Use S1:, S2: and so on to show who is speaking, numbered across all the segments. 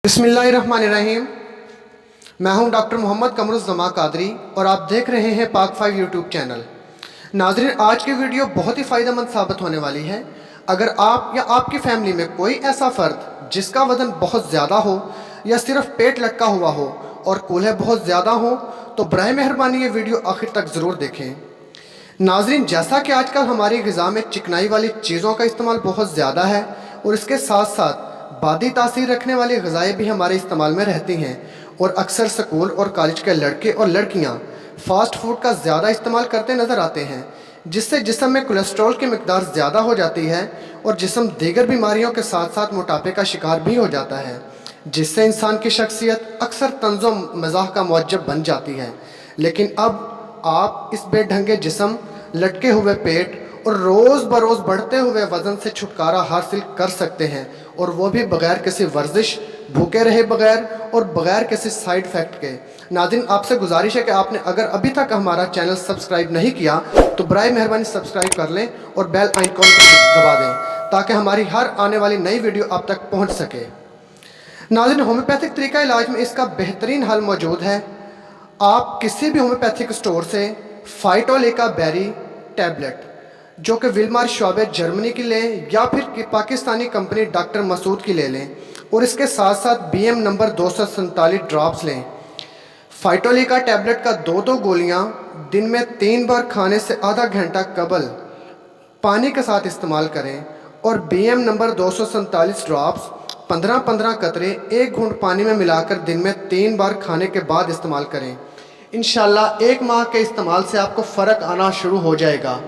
S1: बिस्मिल्लाहिर्रहमानिर्रहीम। मैं हूं डॉक्टर मोहम्मद कमरुज़्ज़मा कादरी और आप देख रहे हैं पाक 5 यूट्यूब चैनल। नाज़रीन, आज की वीडियो बहुत ही फ़ायदेमंद साबित होने वाली है। अगर आप या आपकी फ़ैमिली में कोई ऐसा फ़र्द जिसका वज़न बहुत ज़्यादा हो या सिर्फ पेट लटका हुआ हो और कूल्हे बहुत ज़्यादा हो तो बराए मेहरबानी ये वीडियो आखिर तक ज़रूर देखें। नाज़रीन, जैसा कि आजकल हमारी ग़िज़ा में चिकनाई वाली चीज़ों का इस्तेमाल बहुत ज़्यादा है और इसके साथ साथ बादी तासीर रखने वाली ग़िज़ाएँ भी हमारे इस्तेमाल में रहती हैं और अक्सर स्कूल और कॉलेज के लड़के और लड़कियां फ़ास्ट फूड का ज़्यादा इस्तेमाल करते नज़र आते हैं, जिससे जिस्म में कोलेस्ट्रॉल की मिक़दार ज़्यादा हो जाती है और जिस्म दीगर बीमारियों के साथ साथ मोटापे का शिकार भी हो जाता है, जिससे इंसान की शख्सियत अक्सर तंज़ो मज़ाह का मुअज्जब बन जाती है। लेकिन अब आप इस बेढंगे जिस्म, लटके हुए पेट और रोज़ बरोज़ बढ़ते हुए वज़न से छुटकारा हासिल कर सकते हैं, और वो भी बग़ैर किसी वर्जिश, भूखे रहे बग़ैर और बग़ैर किसी साइड इफ़ेक्ट के। नाज़रीन, आपसे गुजारिश है कि आपने अगर अभी तक हमारा चैनल सब्सक्राइब नहीं किया तो बराए मेहरबानी सब्सक्राइब कर लें और बेल आइकन को दबा दें ताकि हमारी हर आने वाली नई वीडियो आप तक पहुंच सके। नाज़रीन, होम्योपैथिक तरीका इलाज में इसका बेहतरीन हल मौजूद है। आप किसी भी होम्योपैथिक स्टोर से फाइटोलिका बेरी टैबलेट, जो कि विल्मार शॉबे जर्मनी की लें या फिर कि पाकिस्तानी कंपनी डॉक्टर मसूद की ले लें, और इसके साथ साथ BM नंबर 247 ड्रॉप्स लें। फाइटोलिका टैबलेट का 2 गोलियां दिन में 3 बार खाने से आधा घंटा कबल पानी के साथ इस्तेमाल करें, और BM नंबर 247 ड्रॉप्स 15-15 कतरे 1 घूंट पानी में मिलाकर दिन में 3 बार खाने के बाद इस्तेमाल करें। इंशाल्लाह 1 माह के इस्तेमाल से आपको फ़र्क आना शुरू हो जाएगा,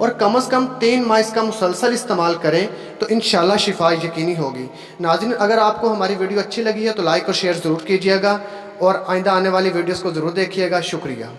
S1: और कम से कम 3 माह इसका मुसलसल इस्तेमाल करें तो इंशाल्लाह शिफा यकीनी होगी। नाज़रीन, अगर आपको हमारी वीडियो अच्छी लगी है तो लाइक और शेयर ज़रूर कीजिएगा और आइंदा आने वाली वीडियोस को ज़रूर देखिएगा। शुक्रिया।